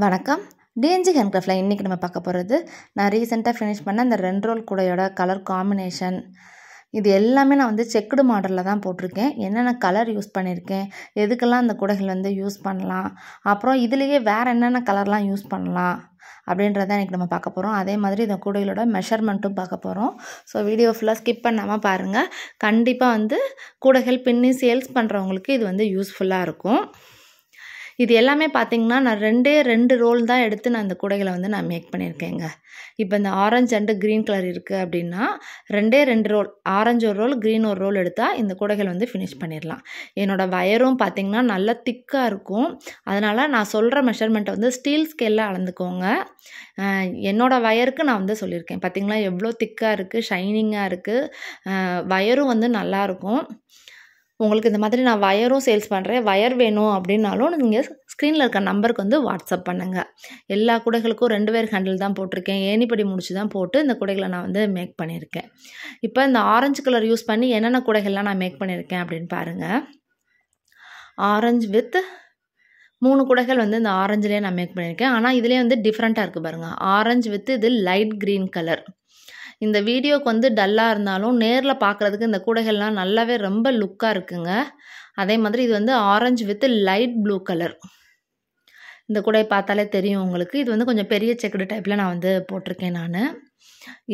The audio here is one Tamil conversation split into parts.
வணக்கம். டிஎன்ஜி ஹேண்ட்கிராஃப்டில் இன்றைக்கி நம்ம பார்க்க போகிறது, நான் ரீசெண்டாக ஃபினிஷ் பண்ண அந்த 2 ரோல் கூடையோட கலர் காம்பினேஷன். இது எல்லாமே நான் செக்குடு மாடலில் தான் போட்டிருக்கேன். என்னென்ன கலர் யூஸ் பண்ணியிருக்கேன், எதுக்கெல்லாம் அந்த கூடைகள் யூஸ் பண்ணலாம், அப்புறம் இதுலேயே வேறு என்னென்ன கலர்லாம் யூஸ் பண்ணலாம் அப்படின்றத இன்றைக்கி நம்ம பார்க்க போகிறோம். அதே மாதிரி இந்த கூடைகளோட மெஷர்மெண்ட்டும் பார்க்க போகிறோம். ஸோ வீடியோ ஃபுல்லாக ஸ்கிப் பண்ணாமல் பாருங்கள். கண்டிப்பாக கூடைகள் பின்னி சேல்ஸ் பண்ணுறவங்களுக்கு இது யூஸ்ஃபுல்லாக இருக்கும். இது எல்லாமே பார்த்திங்கன்னா நான் 2 ரோல் தான் எடுத்து நான் இந்த கூடைகளை நான் மேக் பண்ணியிருக்கேங்க. இப்போ இந்த ஆரஞ்சு அண்டு க்ரீன் கலர் இருக்குது அப்படின்னா 2 ரோல், ஆரஞ்சு ஒரு ரோல், க்ரீன் ஒரு ரோல் எடுத்தால் இந்த கூடைகள் ஃபினிஷ் பண்ணிடலாம். என்னோடய வயரும் பார்த்திங்கன்னா நல்லா திக்காக இருக்கும். அதனால் நான் சொல்கிற மெஷர்மெண்ட்டை ஸ்டீல் ஸ்கேலில் அளந்துக்கோங்க. என்னோடய வயருக்கு நான் சொல்லியிருக்கேன். பார்த்திங்களா எவ்வளோ திக்காக இருக்குது, ஷைனிங்காக இருக்குது, வயரும் நல்லாயிருக்கும். உங்களுக்கு இந்த மாதிரி நான் வயரும் சேல்ஸ் பண்ணுறேன், வயர் வேணும் அப்படின்னாலும் நீங்கள் ஸ்க்ரீனில் இருக்க நம்பருக்கு வாட்ஸ்அப் பண்ணுங்கள். எல்லா கூடைகளுக்கும் 2 வேர் ஹேண்டில் தான் போட்டிருக்கேன். ஏணிப்படி முடிச்சு தான் போட்டு இந்த கூடைகளை நான் மேக் பண்ணியிருக்கேன். இப்போ இந்த ஆரஞ்சு கலர் யூஸ் பண்ணி என்னென்ன கூடைகள்லாம் நான் மேக் பண்ணியிருக்கேன் அப்படின்னு பாருங்கள். ஆரஞ்சு வித் 3 கூடைகள் இந்த ஆரஞ்சுலேயே நான் மேக் பண்ணியிருக்கேன். ஆனால் இதுலேயே டிஃப்ரெண்ட்டாக இருக்குது பாருங்கள். ஆரஞ்சு வித் இது லைட் க்ரீன் கலர். இந்த வீடியோக்கு டல்லாக இருந்தாலும் நேரில் பார்க்குறதுக்கு இந்த கூடைகள்லாம் நல்லாவே ரொம்ப லுக்காக இருக்குங்க. அதே மாதிரி இது orange with light blue colour. இந்த கூடையை பார்த்தாலே தெரியும் உங்களுக்கு. இது கொஞ்சம் பெரிய செக்குடு டைப்பில் நான் போட்டிருக்கேன். நான்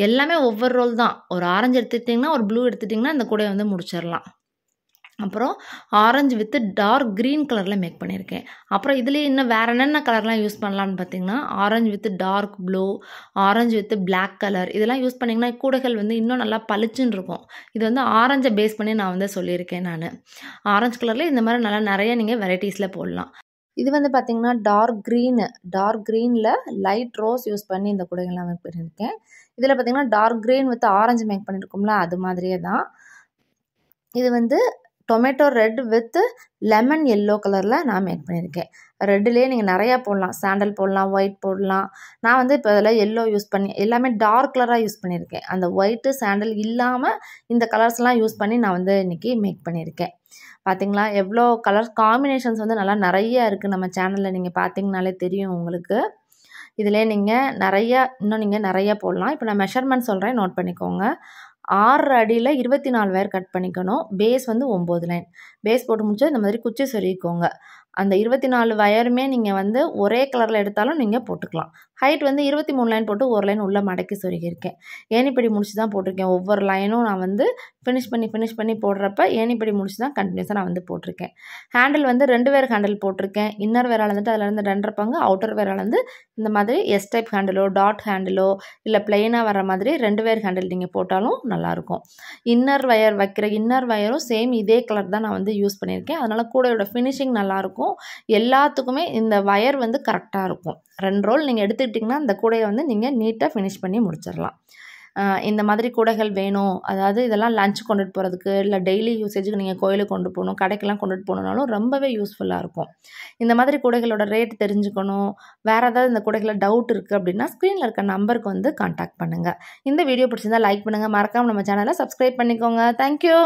எல்லாமே ஒவ்வொரு ரோல் தான். ஒரு ஆரஞ்சு எடுத்துக்கிட்டிங்கன்னா, ஒரு ப்ளூ எடுத்துட்டிங்கன்னா இந்த கூடையை முடிச்சிடலாம். அப்புறம் ஆரஞ்சு வித் டார்க் க்ரீன் கலரில் மேக் பண்ணியிருக்கேன். அப்புறம் இதுலேயே இன்னும் வேறு என்னென்ன கலர்லாம் யூஸ் பண்ணலான்னு பார்த்தீங்கன்னா, orange with dark blue, orange with black colour, இதெல்லாம் யூஸ் பண்ணிங்கன்னா கூடைகள் இன்னும் நல்லா பளிச்சுன்னு இருக்கும். இது ஆரஞ்சை பேஸ் பண்ணி நான் சொல்லியிருக்கேன். நான் ஆரஞ்சு கலரில் இந்த மாதிரி நல்லா நிறைய நீங்கள் வெரைட்டிஸில் போடலாம். இது பார்த்திங்கன்னா டார்க் க்ரீனில் லைட் ரோஸ் யூஸ் பண்ணி இந்த கூடைகள் நான் மேக் பண்ணியிருக்கேன். இதில் பார்த்திங்கன்னா dark green with orange make பண்ணியிருக்கோம்ல, அது மாதிரியே தான். இது tomato red with lemon yellow கலரில் நான் மேக் பண்ணியிருக்கேன். ரெட்டுலேயே நீங்கள் நிறையா போடலாம். சாண்டல் போடலாம், ஒயிட் போடலாம். நான் இப்போ அதில் எல்லோ யூஸ் பண்ணி எல்லாமே டார்க் கலராக யூஸ் பண்ணியிருக்கேன். அந்த ஒயிட்டு சாண்டல் இல்லாமல் இந்த கலர்ஸ்லாம் யூஸ் பண்ணி நான் இன்றைக்கி மேக் பண்ணியிருக்கேன். பார்த்திங்களா எவ்வளோ கலர்ஸ் காம்பினேஷன்ஸ் நல்லா நிறையா இருக்குது. நம்ம சேனலில் நீங்கள் பார்த்திங்கனாலே தெரியும் உங்களுக்கு. இதிலே நீங்கள் இன்னும் நிறையா போடலாம். இப்போ நான் மெஷர்மெண்ட் சொல்கிறேன், நோட் பண்ணிக்கோங்க. 6 அடியில் 24 வயர் கட் பண்ணிக்கணும். Base 9 line. பேஸ் போட்டு முடிச்சா இந்த மாதிரி குச்சி சொருகிக்கோங்க. அந்த 24 வயருமே நீங்கள் ஒரே கலரில் எடுத்தாலும் நீங்கள் போட்டுக்கலாம். ஹைட் 23 லைன் போட்டு ஒரு லைன் உள்ளே மடக்கி சொருகியிருக்கேன். ஏணிப்படி முடிச்சு தான் போட்டிருக்கேன். ஒவ்வொரு லைனும் நான் ஃபினிஷ் பண்ணி போடுறப்ப ஏணிப்படி முடிச்சு தான் கண்டினியூஸாக நான் போட்டிருக்கேன். ஹேண்டில் 2 வேர் ஹேண்டில் போட்டிருக்கேன். இன்னர் வேர் அளந்துட்டு அதில் 2.5 பங்கு, அவுட்டர் வேர் அளந்து இந்த மாதிரி எஸ் டைப் ஹேண்டிலோ டாட் ஹேண்டிலோ இல்லை பிளெயினாக வர மாதிரி 2 வேர் ஹேண்டில் நீங்கள் போட்டாலும் நல்லாயிருக்கும். இன்னர் வயர் வைக்கிற இன்னர் வயரும் சேம் இதே கலர் தான் நான் யூஸ் பண்ணியிருக்கேன். அதனால் கூடையோட ஃபினிஷிங் நல்லாயிருக்கும். எல்லாத்துக்குமே இந்த வயர் கரெக்டாக இருக்கும். 2 ரோல் நீங்கள் எடுத்துக்கிட்டிங்கன்னா இந்த கூடையை நீங்கள் நீட்டாக ஃபினிஷ் பண்ணி முடிச்சிடலாம். இந்த மாதிரி கூடைகள் வேணும், அதாவது இதெல்லாம் லஞ்ச் கொண்டுட்டு போகிறதுக்கு இல்லை டெய்லி யூசேஜுக்கு நீங்கள் கோயிலுக்கு கொண்டு போகணும், கடைக்கெல்லாம் கொண்டுட்டு போகணுன்னாலும் ரொம்பவே யூஸ்ஃபுல்லாக இருக்கும். இந்த மாதிரி கூடைகளோட ரேட் தெரிஞ்சுக்கணும், வேறு ஏதாவது இந்த கூடைகளில் டவுட் இருக்குது அப்படின்னா ஸ்க்ரீனில் இருக்க நம்பருக்கு கான்டாக்ட் பண்ணுங்கள். இந்த வீடியோ பிடிச்சிருந்தால் லைக் பண்ணுங்கள். மறக்காமல் நம்ம சேனலை சப்ஸ்கிரைப் பண்ணிக்கோங்க. தேங்க்யூ.